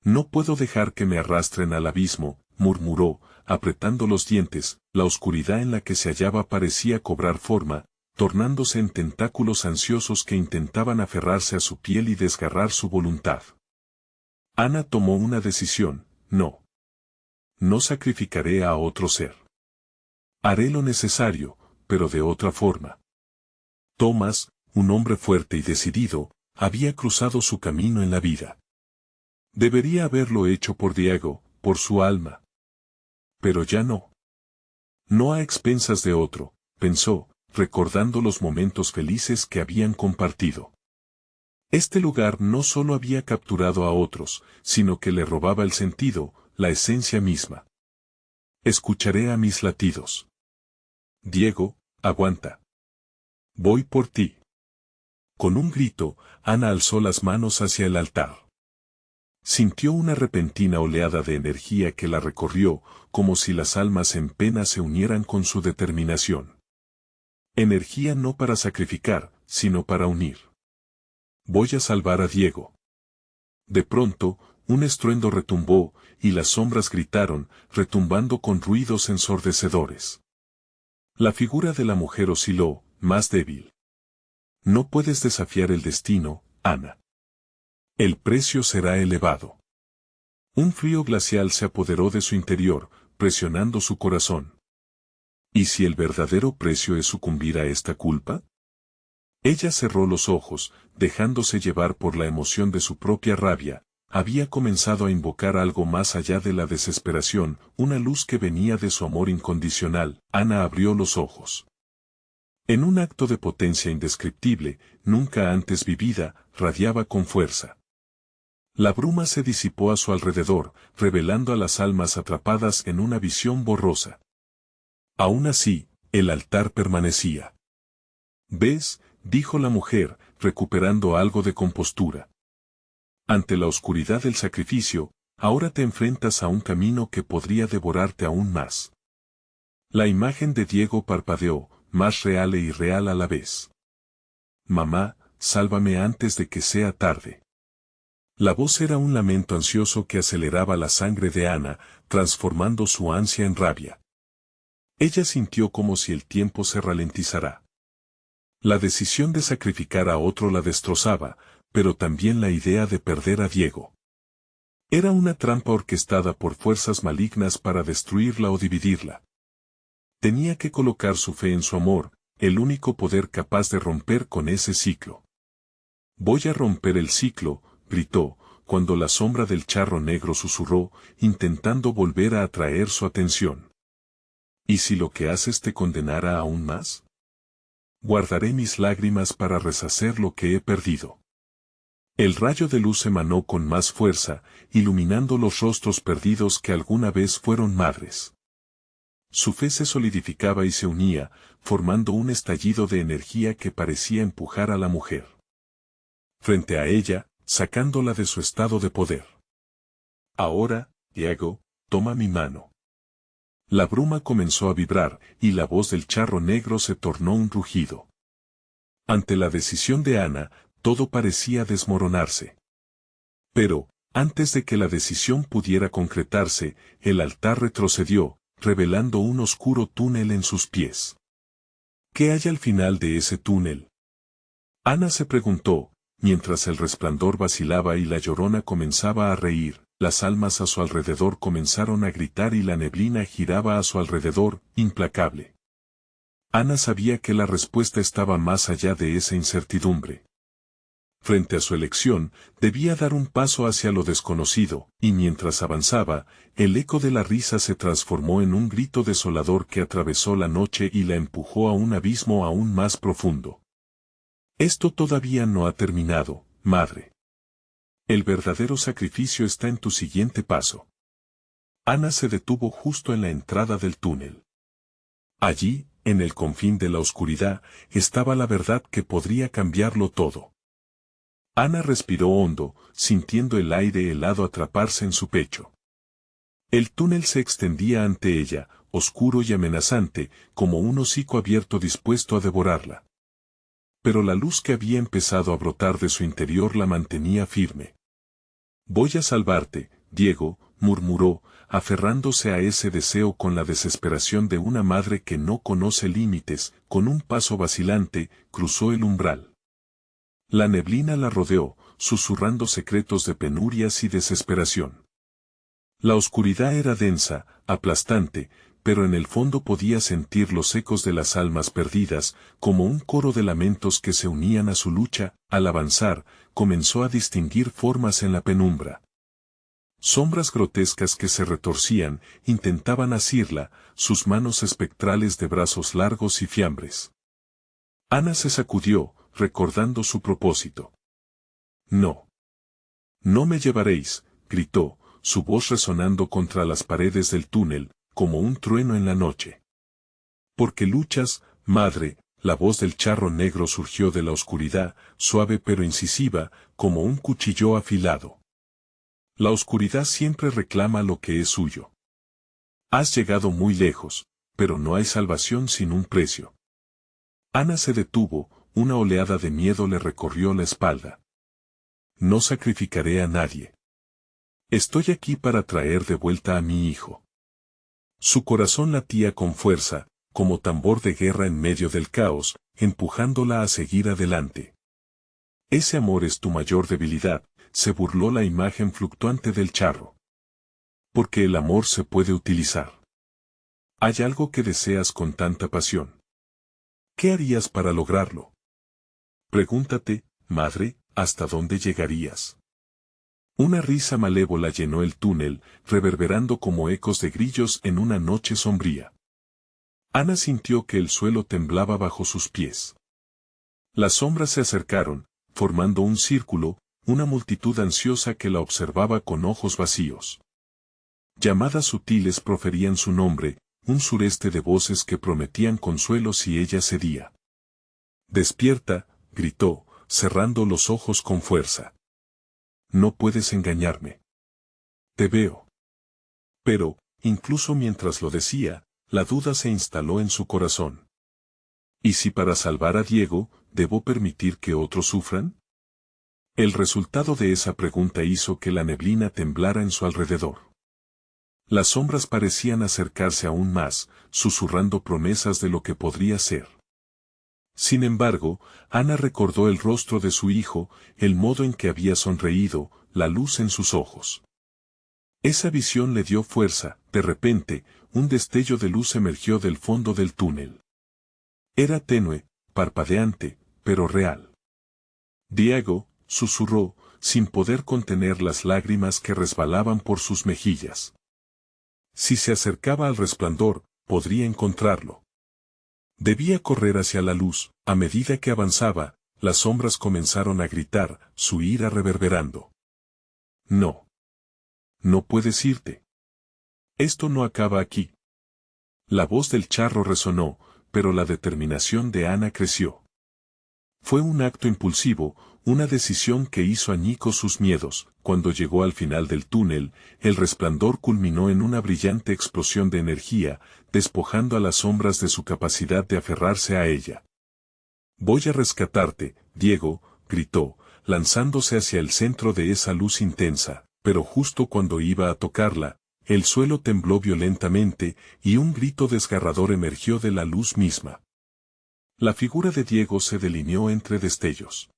No puedo dejar que me arrastren al abismo, murmuró, apretando los dientes. La oscuridad en la que se hallaba parecía cobrar forma, tornándose en tentáculos ansiosos que intentaban aferrarse a su piel y desgarrar su voluntad. Ana tomó una decisión: no. No sacrificaré a otro ser. Haré lo necesario, pero de otra forma. Tomás, un hombre fuerte y decidido, había cruzado su camino en la vida. Debería haberlo hecho por Diego, por su alma. Pero ya no. No a expensas de otro, pensó, recordando los momentos felices que habían compartido. Este lugar no solo había capturado a otros, sino que le robaba el sentido, la esencia misma. Escucharé a mis latidos. Diego, aguanta. Voy por ti. Con un grito, Ana alzó las manos hacia el altar. Sintió una repentina oleada de energía que la recorrió, como si las almas en pena se unieran con su determinación. Energía no para sacrificar, sino para unir. Voy a salvar a Diego. De pronto, un estruendo retumbó, y las sombras gritaron, retumbando con ruidos ensordecedores. La figura de la mujer osciló, más débil. No puedes desafiar el destino, Ana. El precio será elevado. Un frío glacial se apoderó de su interior, presionando su corazón. ¿Y si el verdadero precio es sucumbir a esta culpa? Ella cerró los ojos, dejándose llevar por la emoción de su propia rabia. Había comenzado a invocar algo más allá de la desesperación, una luz que venía de su amor incondicional. Ana abrió los ojos. En un acto de potencia indescriptible, nunca antes vivida, radiaba con fuerza. La bruma se disipó a su alrededor, revelando a las almas atrapadas en una visión borrosa. Aún así, el altar permanecía. ¿Ves?, dijo la mujer, recuperando algo de compostura. Ante la oscuridad del sacrificio, ahora te enfrentas a un camino que podría devorarte aún más. La imagen de Diego parpadeó, más real e irreal a la vez. Mamá, sálvame antes de que sea tarde. La voz era un lamento ansioso que aceleraba la sangre de Ana, transformando su ansia en rabia. Ella sintió como si el tiempo se ralentizara. La decisión de sacrificar a otro la destrozaba, pero también la idea de perder a Diego. Era una trampa orquestada por fuerzas malignas para destruirla o dividirla. Tenía que colocar su fe en su amor, el único poder capaz de romper con ese ciclo. Voy a romper el ciclo, gritó, cuando la sombra del charro negro susurró, intentando volver a atraer su atención. ¿Y si lo que haces te condenara aún más? Guardaré mis lágrimas para reshacer lo que he perdido. El rayo de luz emanó con más fuerza, iluminando los rostros perdidos que alguna vez fueron madres. Su fe se solidificaba y se unía, formando un estallido de energía que parecía empujar a la mujer frente a ella, sacándola de su estado de poder. Ahora, Diego, toma mi mano. La bruma comenzó a vibrar, y la voz del charro negro se tornó un rugido. Ante la decisión de Ana, todo parecía desmoronarse. Pero, antes de que la decisión pudiera concretarse, el altar retrocedió, revelando un oscuro túnel en sus pies. ¿Qué hay al final de ese túnel? Ana se preguntó, mientras el resplandor vacilaba y la Llorona comenzaba a reír, las almas a su alrededor comenzaron a gritar y la neblina giraba a su alrededor, implacable. Ana sabía que la respuesta estaba más allá de esa incertidumbre. Frente a su elección, debía dar un paso hacia lo desconocido, y mientras avanzaba, el eco de la risa se transformó en un grito desolador que atravesó la noche y la empujó a un abismo aún más profundo. Esto todavía no ha terminado, madre. El verdadero sacrificio está en tu siguiente paso. Ana se detuvo justo en la entrada del túnel. Allí, en el confín de la oscuridad, estaba la verdad que podría cambiarlo todo. Ana respiró hondo, sintiendo el aire helado atraparse en su pecho. El túnel se extendía ante ella, oscuro y amenazante, como un hocico abierto dispuesto a devorarla. Pero la luz que había empezado a brotar de su interior la mantenía firme. Voy a salvarte, Diego, murmuró, aferrándose a ese deseo con la desesperación de una madre que no conoce límites. Con un paso vacilante, cruzó el umbral. La neblina la rodeó, susurrando secretos de penurias y desesperación. La oscuridad era densa, aplastante, pero en el fondo podía sentir los ecos de las almas perdidas, como un coro de lamentos que se unían a su lucha. Al avanzar, comenzó a distinguir formas en la penumbra. Sombras grotescas que se retorcían, intentaban asirla, sus manos espectrales de brazos largos y fiambres. Ana se sacudió, recordando su propósito. No. No me llevaréis, gritó, su voz resonando contra las paredes del túnel, como un trueno en la noche. ¿Por qué luchas, madre? La voz del charro negro surgió de la oscuridad, suave pero incisiva, como un cuchillo afilado. La oscuridad siempre reclama lo que es suyo. Has llegado muy lejos, pero no hay salvación sin un precio. Ana se detuvo, una oleada de miedo le recorrió la espalda. No sacrificaré a nadie. Estoy aquí para traer de vuelta a mi hijo. Su corazón latía con fuerza, como tambor de guerra en medio del caos, empujándola a seguir adelante. Ese amor es tu mayor debilidad, se burló la imagen fluctuante del charro. Porque el amor se puede utilizar. Hay algo que deseas con tanta pasión. ¿Qué harías para lograrlo? Pregúntate, madre, ¿hasta dónde llegarías? Una risa malévola llenó el túnel, reverberando como ecos de grillos en una noche sombría. Ana sintió que el suelo temblaba bajo sus pies. Las sombras se acercaron, formando un círculo, una multitud ansiosa que la observaba con ojos vacíos. Llamadas sutiles proferían su nombre, un sureste de voces que prometían consuelo si ella cedía. Despierta, gritó, cerrando los ojos con fuerza. No puedes engañarme. Te veo. Pero, incluso mientras lo decía, la duda se instaló en su corazón. ¿Y si para salvar a Diego, debo permitir que otros sufran? El resultado de esa pregunta hizo que la neblina temblara en su alrededor. Las sombras parecían acercarse aún más, susurrando promesas de lo que podría ser. Sin embargo, Ana recordó el rostro de su hijo, el modo en que había sonreído, la luz en sus ojos. Esa visión le dio fuerza, de repente, un destello de luz emergió del fondo del túnel. Era tenue, parpadeante, pero real. Diego, susurró, sin poder contener las lágrimas que resbalaban por sus mejillas. Si se acercaba al resplandor, podría encontrarlo. Debía correr hacia la luz. A medida que avanzaba, las sombras comenzaron a gritar, su ira reverberando. No. No puedes irte. Esto no acaba aquí. La voz del charro resonó, pero la determinación de Ana creció. Fue un acto impulsivo, una decisión que hizo añicos sus miedos. Cuando llegó al final del túnel, el resplandor culminó en una brillante explosión de energía, despojando a las sombras de su capacidad de aferrarse a ella. Voy a rescatarte, Diego, gritó, lanzándose hacia el centro de esa luz intensa, pero justo cuando iba a tocarla, el suelo tembló violentamente, y un grito desgarrador emergió de la luz misma. La figura de Diego se delineó entre destellos.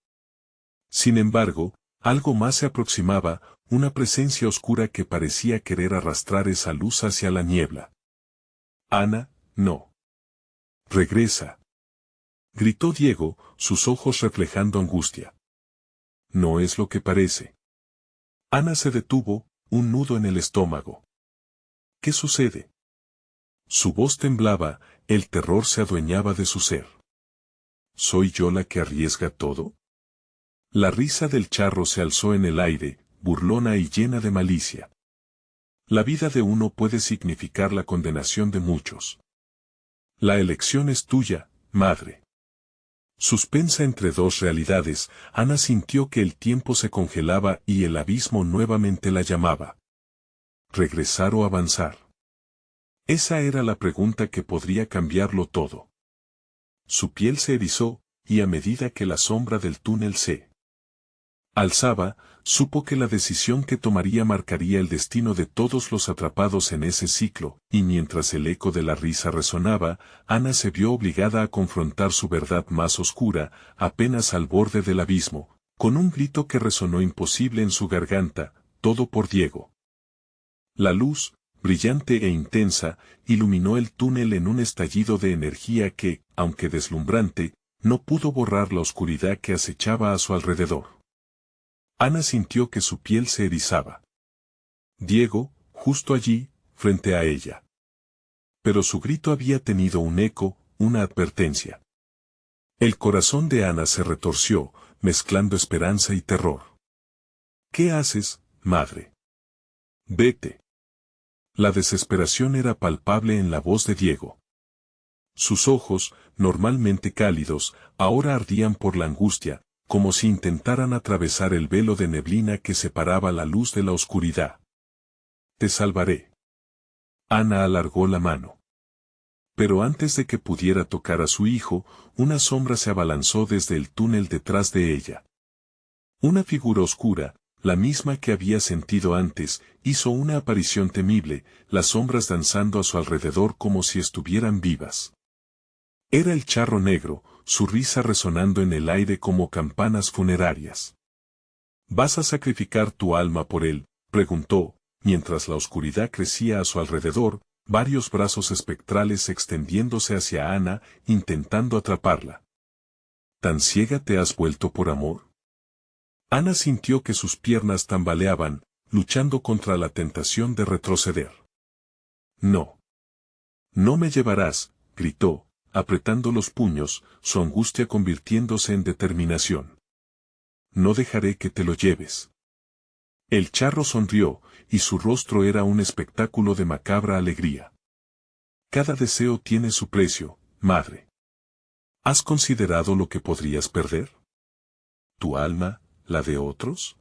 Sin embargo, algo más se aproximaba, una presencia oscura que parecía querer arrastrar esa luz hacia la niebla. Ana, no. Regresa. Gritó Diego, sus ojos reflejando angustia. No es lo que parece. Ana se detuvo, un nudo en el estómago. ¿Qué sucede? Su voz temblaba, el terror se adueñaba de su ser. ¿Soy yo la que arriesga todo? La risa del charro se alzó en el aire, burlona y llena de malicia. La vida de uno puede significar la condenación de muchos. La elección es tuya, madre. Suspensa entre dos realidades, Ana sintió que el tiempo se congelaba y el abismo nuevamente la llamaba. ¿Regresar o avanzar? Esa era la pregunta que podría cambiarlo todo. Su piel se erizó, y a medida que la sombra del túnel se alzaba, supo que la decisión que tomaría marcaría el destino de todos los atrapados en ese ciclo, y mientras el eco de la risa resonaba, Ana se vio obligada a confrontar su verdad más oscura, apenas al borde del abismo, con un grito que resonó imposible en su garganta, todo por Diego. La luz, brillante e intensa, iluminó el túnel en un estallido de energía que, aunque deslumbrante, no pudo borrar la oscuridad que acechaba a su alrededor. Ana sintió que su piel se erizaba. Diego, justo allí, frente a ella. Pero su grito había tenido un eco, una advertencia. El corazón de Ana se retorció, mezclando esperanza y terror. ¿Qué haces, madre? Vete. La desesperación era palpable en la voz de Diego. Sus ojos, normalmente cálidos, ahora ardían por la angustia, como si intentaran atravesar el velo de neblina que separaba la luz de la oscuridad. Te salvaré. Ana alargó la mano. Pero antes de que pudiera tocar a su hijo, una sombra se abalanzó desde el túnel detrás de ella. Una figura oscura, la misma que había sentido antes, hizo una aparición temible, las sombras danzando a su alrededor como si estuvieran vivas. Era el charro negro, su risa resonando en el aire como campanas funerarias. ¿Vas a sacrificar tu alma por él?, preguntó, mientras la oscuridad crecía a su alrededor, varios brazos espectrales extendiéndose hacia Ana, intentando atraparla. ¿Tan ciega te has vuelto por amor? Ana sintió que sus piernas tambaleaban, luchando contra la tentación de retroceder. No. No me llevarás, gritó, apretando los puños, su angustia convirtiéndose en determinación. No dejaré que te lo lleves. El charro sonrió, y su rostro era un espectáculo de macabra alegría. Cada deseo tiene su precio, madre. ¿Has considerado lo que podrías perder? ¿Tu alma, la de otros?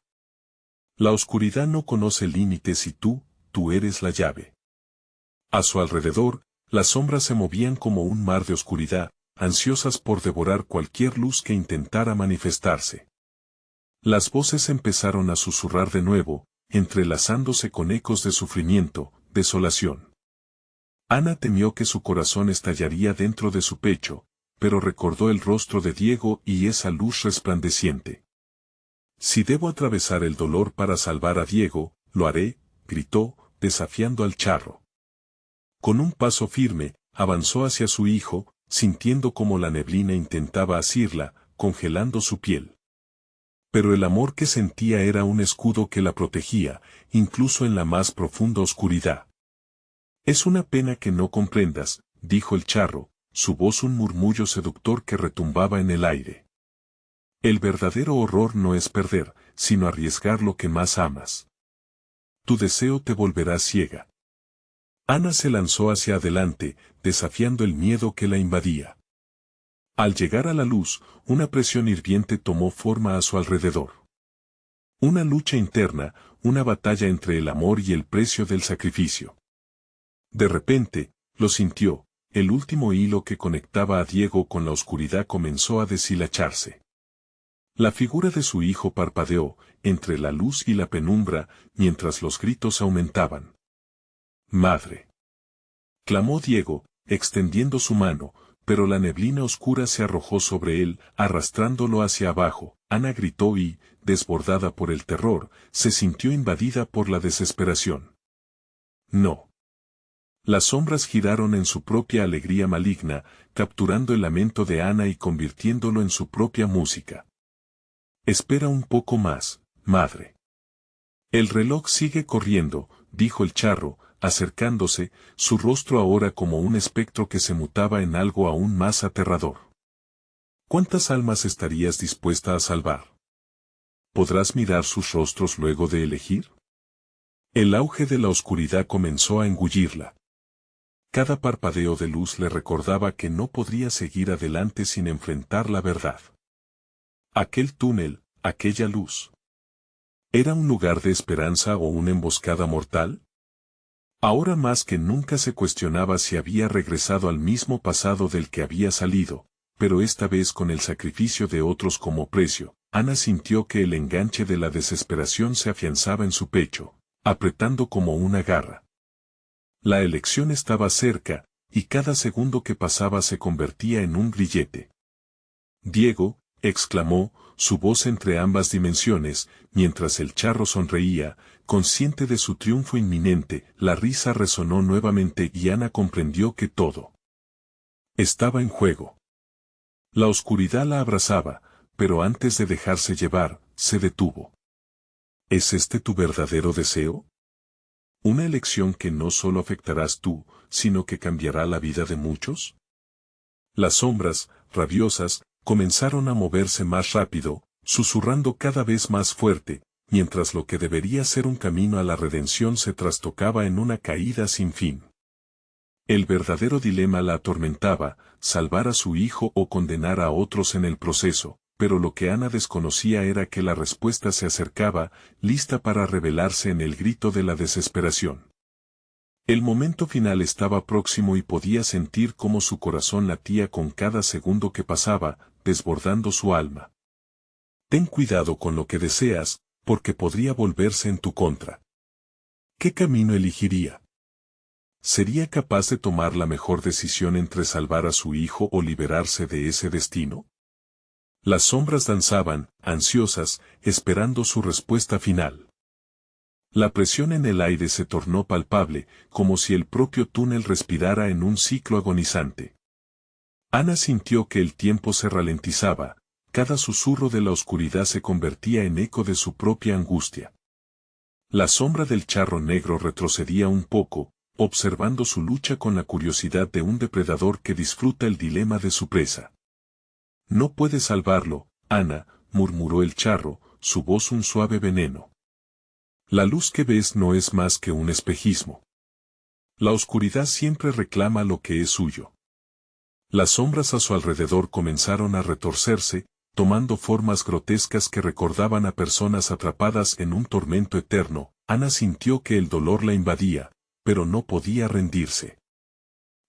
La oscuridad no conoce límites y tú eres la llave. A su alrededor, las sombras se movían como un mar de oscuridad, ansiosas por devorar cualquier luz que intentara manifestarse. Las voces empezaron a susurrar de nuevo, entrelazándose con ecos de sufrimiento, desolación. Ana temió que su corazón estallaría dentro de su pecho, pero recordó el rostro de Diego y esa luz resplandeciente. Si debo atravesar el dolor para salvar a Diego, lo haré, gritó, desafiando al charro. Con un paso firme, avanzó hacia su hijo, sintiendo como la neblina intentaba asirla, congelando su piel. Pero el amor que sentía era un escudo que la protegía, incluso en la más profunda oscuridad. Es una pena que no comprendas, dijo el charro, su voz un murmullo seductor que retumbaba en el aire. El verdadero horror no es perder, sino arriesgar lo que más amas. Tu deseo te volverá ciega. Ana se lanzó hacia adelante, desafiando el miedo que la invadía. Al llegar a la luz, una presión hirviente tomó forma a su alrededor. Una lucha interna, una batalla entre el amor y el precio del sacrificio. De repente, lo sintió, el último hilo que conectaba a Diego con la oscuridad comenzó a deshilacharse. La figura de su hijo parpadeó, entre la luz y la penumbra, mientras los gritos aumentaban. «Madre», clamó Diego, extendiendo su mano, pero la neblina oscura se arrojó sobre él, arrastrándolo hacia abajo. Ana gritó y, desbordada por el terror, se sintió invadida por la desesperación. No. Las sombras giraron en su propia alegría maligna, capturando el lamento de Ana y convirtiéndolo en su propia música. Espera un poco más, madre. El reloj sigue corriendo, dijo el charro, acercándose, su rostro ahora como un espectro que se mutaba en algo aún más aterrador. ¿Cuántas almas estarías dispuesta a salvar? ¿Podrás mirar sus rostros luego de elegir? El auge de la oscuridad comenzó a engullirla. Cada parpadeo de luz le recordaba que no podría seguir adelante sin enfrentar la verdad. Aquel túnel, aquella luz. ¿Era un lugar de esperanza o una emboscada mortal? Ahora más que nunca se cuestionaba si había regresado al mismo pasado del que había salido, pero esta vez con el sacrificio de otros como precio. Ana sintió que el enganche de la desesperación se afianzaba en su pecho, apretando como una garra. La elección estaba cerca, y cada segundo que pasaba se convertía en un grillete. «Diego», exclamó, su voz entre ambas dimensiones, mientras el charro sonreía, consciente de su triunfo inminente. La risa resonó nuevamente y Ana comprendió que todo estaba en juego. La oscuridad la abrazaba, pero antes de dejarse llevar, se detuvo. ¿Es este tu verdadero deseo? ¿Una elección que no solo afectarás tú, sino que cambiará la vida de muchos? Las sombras, rabiosas, comenzaron a moverse más rápido, susurrando cada vez más fuerte, mientras lo que debería ser un camino a la redención se trastocaba en una caída sin fin. El verdadero dilema la atormentaba, salvar a su hijo o condenar a otros en el proceso, pero lo que Ana desconocía era que la respuesta se acercaba, lista para revelarse en el grito de la desesperación. El momento final estaba próximo y podía sentir cómo su corazón latía con cada segundo que pasaba, desbordando su alma. Ten cuidado con lo que deseas, porque podría volverse en tu contra. ¿Qué camino elegiría? ¿Sería capaz de tomar la mejor decisión entre salvar a su hijo o liberarse de ese destino? Las sombras danzaban, ansiosas, esperando su respuesta final. La presión en el aire se tornó palpable, como si el propio túnel respirara en un ciclo agonizante. Ana sintió que el tiempo se ralentizaba, cada susurro de la oscuridad se convertía en eco de su propia angustia. La sombra del charro negro retrocedía un poco, observando su lucha con la curiosidad de un depredador que disfruta el dilema de su presa. No puedes salvarlo, Ana, murmuró el charro, su voz un suave veneno. La luz que ves no es más que un espejismo. La oscuridad siempre reclama lo que es suyo. Las sombras a su alrededor comenzaron a retorcerse, tomando formas grotescas que recordaban a personas atrapadas en un tormento eterno. Ana sintió que el dolor la invadía, pero no podía rendirse.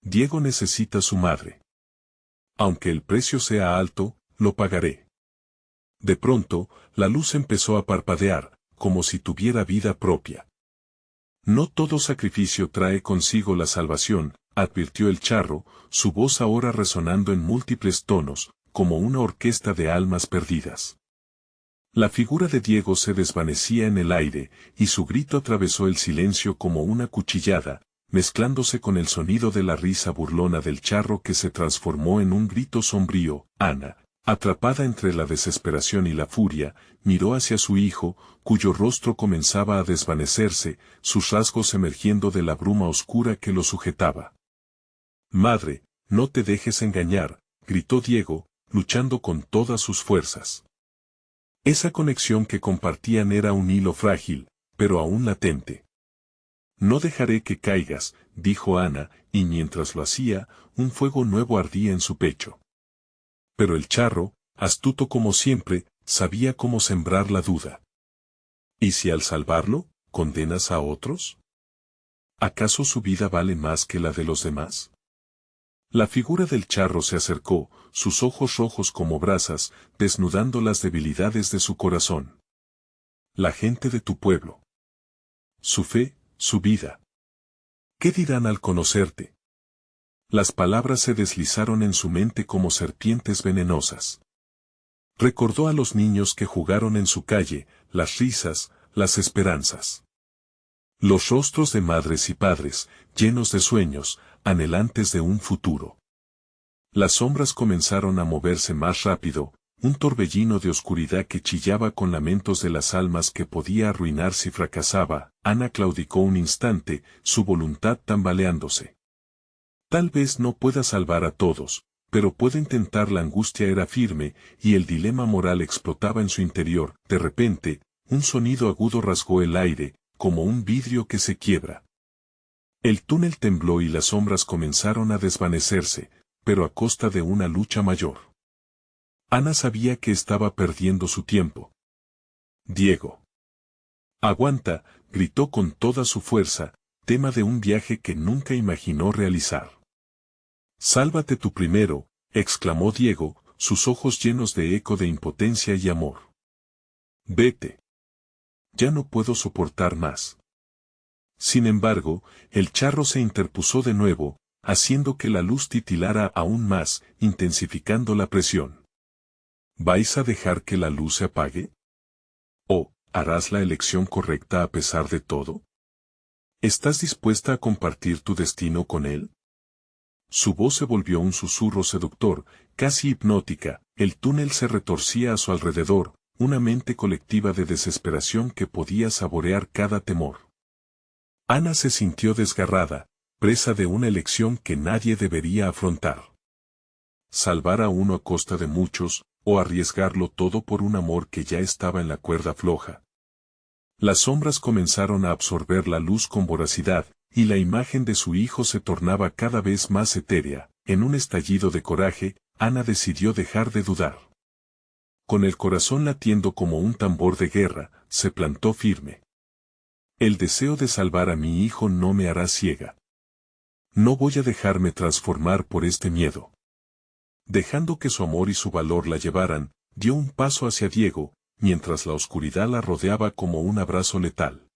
Diego necesita a su madre. Aunque el precio sea alto, lo pagaré. De pronto, la luz empezó a parpadear, como si tuviera vida propia. No todo sacrificio trae consigo la salvación, advirtió el charro, su voz ahora resonando en múltiples tonos, como una orquesta de almas perdidas. La figura de Diego se desvanecía en el aire, y su grito atravesó el silencio como una cuchillada, mezclándose con el sonido de la risa burlona del charro que se transformó en un grito sombrío. Ana, atrapada entre la desesperación y la furia, miró hacia su hijo, cuyo rostro comenzaba a desvanecerse, sus rasgos emergiendo de la bruma oscura que lo sujetaba. «Madre, no te dejes engañar», gritó Diego, luchando con todas sus fuerzas. Esa conexión que compartían era un hilo frágil, pero aún latente. «No dejaré que caigas», dijo Ana, y mientras lo hacía, un fuego nuevo ardía en su pecho. Pero el charro, astuto como siempre, sabía cómo sembrar la duda. ¿Y si al salvarlo, condenas a otros? ¿Acaso su vida vale más que la de los demás? La figura del charro se acercó, sus ojos rojos como brasas, desnudando las debilidades de su corazón. La gente de tu pueblo. Su fe, su vida. ¿Qué dirán al conocerte? Las palabras se deslizaron en su mente como serpientes venenosas. Recordó a los niños que jugaron en su calle, las risas, las esperanzas. Los rostros de madres y padres, llenos de sueños, anhelantes de un futuro. Las sombras comenzaron a moverse más rápido, un torbellino de oscuridad que chillaba con lamentos de las almas que podía arruinar si fracasaba. Ana claudicó un instante, su voluntad tambaleándose. Tal vez no pueda salvar a todos, pero puede intentar. La angustia era firme, y el dilema moral explotaba en su interior. De repente, un sonido agudo rasgó el aire, como un vidrio que se quiebra. El túnel tembló y las sombras comenzaron a desvanecerse, pero a costa de una lucha mayor. Ana sabía que estaba perdiendo su tiempo. «Diego. Aguanta», gritó con toda su fuerza, tema de un viaje que nunca imaginó realizar. «Sálvate tú primero», exclamó Diego, sus ojos llenos de eco de impotencia y amor. «Vete. Ya no puedo soportar más». Sin embargo, el charro se interpuso de nuevo, haciendo que la luz titilara aún más, intensificando la presión. ¿Vais a dejar que la luz se apague? ¿O harás la elección correcta a pesar de todo? ¿Estás dispuesta a compartir tu destino con él? Su voz se volvió un susurro seductor, casi hipnótica. El túnel se retorcía a su alrededor, una mente colectiva de desesperación que podía saborear cada temor. Ana se sintió desgarrada, presa de una elección que nadie debería afrontar. Salvar a uno a costa de muchos, o arriesgarlo todo por un amor que ya estaba en la cuerda floja. Las sombras comenzaron a absorber la luz con voracidad, y la imagen de su hijo se tornaba cada vez más etérea. En un estallido de coraje, Ana decidió dejar de dudar. Con el corazón latiendo como un tambor de guerra, se plantó firme. El deseo de salvar a mi hijo no me hará ciega. No voy a dejarme transformar por este miedo. Dejando que su amor y su valor la llevaran, dio un paso hacia Diego, mientras la oscuridad la rodeaba como un abrazo letal.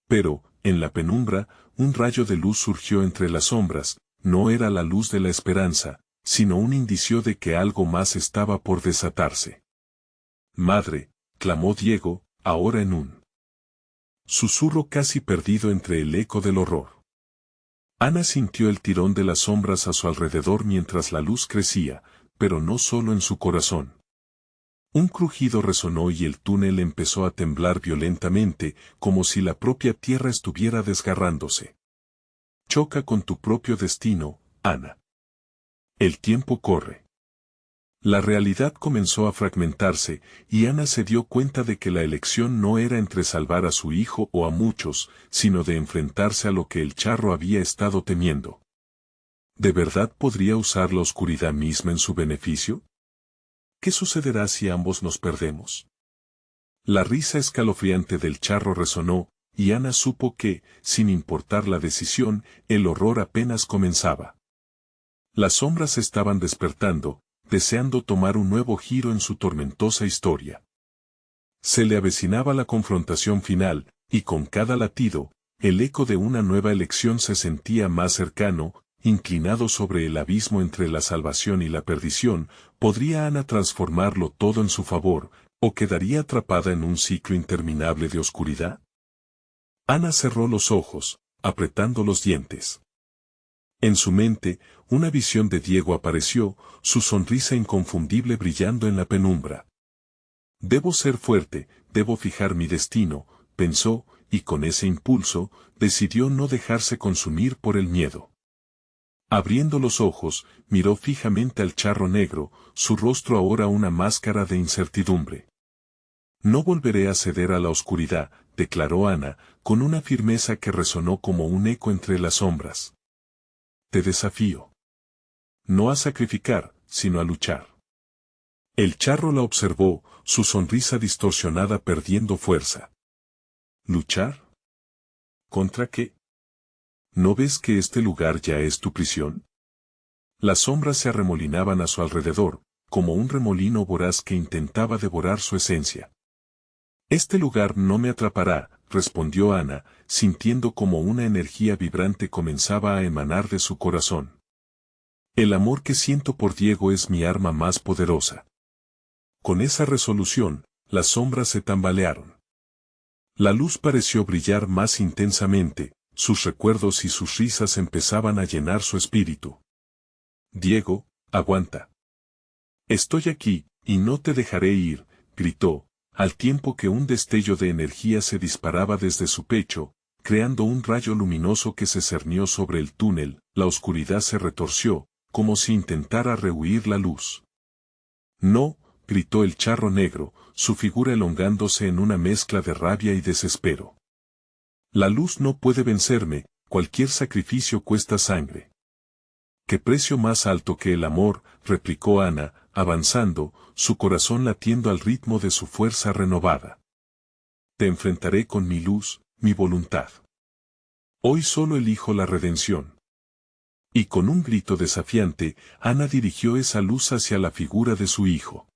Pero, en la penumbra, un rayo de luz surgió entre las sombras. No era la luz de la esperanza, sino un indicio de que algo más estaba por desatarse. Madre, clamó Diego, ahora en un susurro casi perdido entre el eco del horror. Ana sintió el tirón de las sombras a su alrededor mientras la luz crecía, pero no solo en su corazón. Un crujido resonó y el túnel empezó a temblar violentamente, como si la propia tierra estuviera desgarrándose. Choca con tu propio destino, Ana. El tiempo corre. La realidad comenzó a fragmentarse, y Ana se dio cuenta de que la elección no era entre salvar a su hijo o a muchos, sino de enfrentarse a lo que el charro había estado temiendo. ¿De verdad podría usar la oscuridad misma en su beneficio? ¿Qué sucederá si ambos nos perdemos? La risa escalofriante del charro resonó, y Ana supo que, sin importar la decisión, el horror apenas comenzaba. Las sombras estaban despertando, deseando tomar un nuevo giro en su tormentosa historia. Se le avecinaba la confrontación final, y con cada latido, el eco de una nueva elección se sentía más cercano, inclinado sobre el abismo entre la salvación y la perdición. ¿Podría Ana transformarlo todo en su favor, o quedaría atrapada en un ciclo interminable de oscuridad? Ana cerró los ojos, apretando los dientes. En su mente, una visión de Diego apareció, su sonrisa inconfundible brillando en la penumbra. Debo ser fuerte, debo fijar mi destino, pensó, y con ese impulso, decidió no dejarse consumir por el miedo. Abriendo los ojos, miró fijamente al charro negro, su rostro ahora una máscara de incertidumbre. No volveré a ceder a la oscuridad, declaró Ana, con una firmeza que resonó como un eco entre las sombras. Te desafío. No a sacrificar, sino a luchar. El charro la observó, su sonrisa distorsionada perdiendo fuerza. ¿Luchar? ¿Contra qué? ¿No ves que este lugar ya es tu prisión? Las sombras se arremolinaban a su alrededor, como un remolino voraz que intentaba devorar su esencia. Este lugar no me atrapará, respondió Ana, sintiendo como una energía vibrante comenzaba a emanar de su corazón. El amor que siento por Diego es mi arma más poderosa. Con esa resolución, las sombras se tambalearon. La luz pareció brillar más intensamente, sus recuerdos y sus risas empezaban a llenar su espíritu. Diego, aguanta. Estoy aquí, y no te dejaré ir, gritó, al tiempo que un destello de energía se disparaba desde su pecho, creando un rayo luminoso que se cernió sobre el túnel. La oscuridad se retorció, como si intentara rehuir la luz. No, gritó el charro negro, su figura elongándose en una mezcla de rabia y desespero. La luz no puede vencerme, cualquier sacrificio cuesta sangre. ¿Qué precio más alto que el amor?, replicó Ana, avanzando, su corazón latiendo al ritmo de su fuerza renovada. Te enfrentaré con mi luz, mi voluntad. Hoy solo elijo la redención. Y con un grito desafiante, Ana dirigió esa luz hacia la figura de su hijo.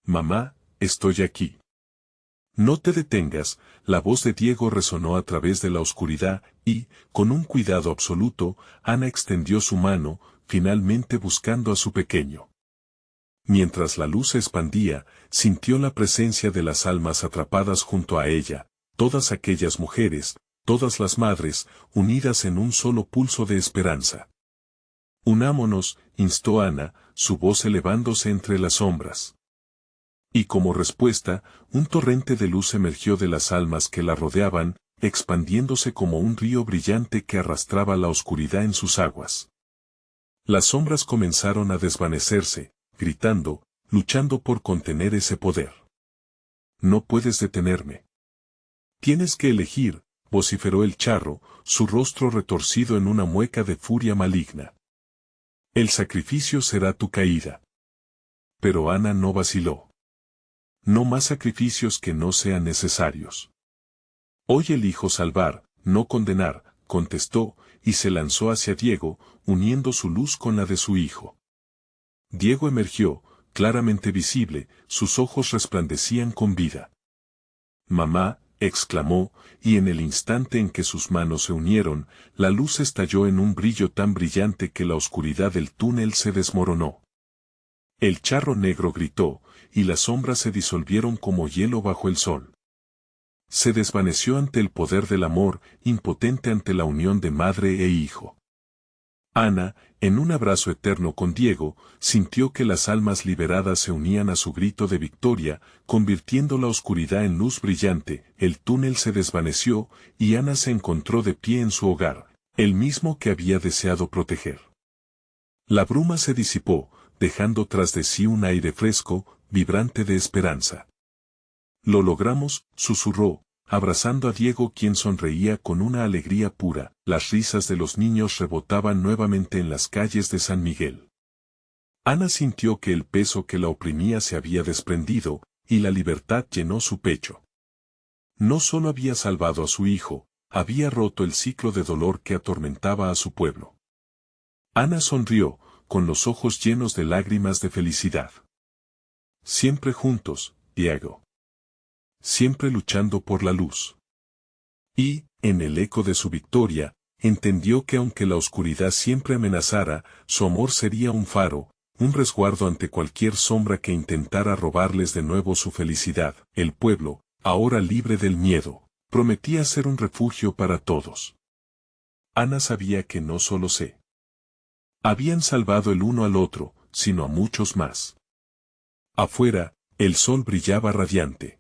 Mamá, estoy aquí. No te detengas, la voz de Diego resonó a través de la oscuridad, y, con un cuidado absoluto, Ana extendió su mano, finalmente buscando a su pequeño. Mientras la luz se expandía, sintió la presencia de las almas atrapadas junto a ella, todas aquellas mujeres, todas las madres, unidas en un solo pulso de esperanza. Unámonos, instó Ana, su voz elevándose entre las sombras. Y como respuesta, un torrente de luz emergió de las almas que la rodeaban, expandiéndose como un río brillante que arrastraba la oscuridad en sus aguas. Las sombras comenzaron a desvanecerse, gritando, luchando por contener ese poder. No puedes detenerme. Tienes que elegir, vociferó el charro, su rostro retorcido en una mueca de furia maligna. El sacrificio será tu caída. Pero Ana no vaciló. No más sacrificios que no sean necesarios. Hoy elijo salvar, no condenar, contestó, y se lanzó hacia Diego, uniendo su luz con la de su hijo. Diego emergió, claramente visible, sus ojos resplandecían con vida. Mamá, exclamó, y en el instante en que sus manos se unieron, la luz estalló en un brillo tan brillante que la oscuridad del túnel se desmoronó. El charro negro gritó, y las sombras se disolvieron como hielo bajo el sol. Se desvaneció ante el poder del amor, impotente ante la unión de madre e hijo. Ana, en un abrazo eterno con Diego, sintió que las almas liberadas se unían a su grito de victoria, convirtiendo la oscuridad en luz brillante, el túnel se desvaneció, y Ana se encontró de pie en su hogar, el mismo que había deseado proteger. La bruma se disipó, dejando tras de sí un aire fresco, vibrante de esperanza. Lo logramos, susurró, abrazando a Diego, quien sonreía con una alegría pura. Las risas de los niños rebotaban nuevamente en las calles de San Miguel. Ana sintió que el peso que la oprimía se había desprendido, y la libertad llenó su pecho. No solo había salvado a su hijo, había roto el ciclo de dolor que atormentaba a su pueblo. Ana sonrió, con los ojos llenos de lágrimas de felicidad. Siempre juntos, Diego. Siempre luchando por la luz. Y, en el eco de su victoria, entendió que aunque la oscuridad siempre amenazara, su amor sería un faro, un resguardo ante cualquier sombra que intentara robarles de nuevo su felicidad. El pueblo, ahora libre del miedo, prometía ser un refugio para todos. Ana sabía que no solo se habían salvado el uno al otro, sino a muchos más. Afuera, el sol brillaba radiante.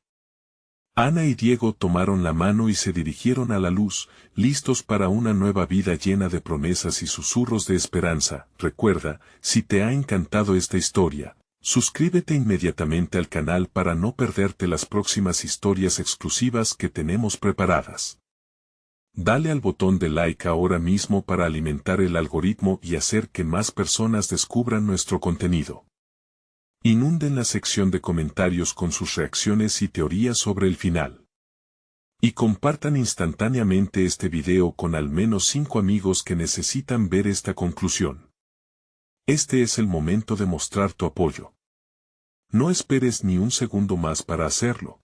Ana y Diego tomaron la mano y se dirigieron a la luz, listos para una nueva vida llena de promesas y susurros de esperanza. Recuerda, si te ha encantado esta historia, suscríbete inmediatamente al canal para no perderte las próximas historias exclusivas que tenemos preparadas. Dale al botón de like ahora mismo para alimentar el algoritmo y hacer que más personas descubran nuestro contenido. Inunden la sección de comentarios con sus reacciones y teorías sobre el final. Y compartan instantáneamente este video con al menos 5 amigos que necesitan ver esta conclusión. Este es el momento de mostrar tu apoyo. No esperes ni un segundo más para hacerlo.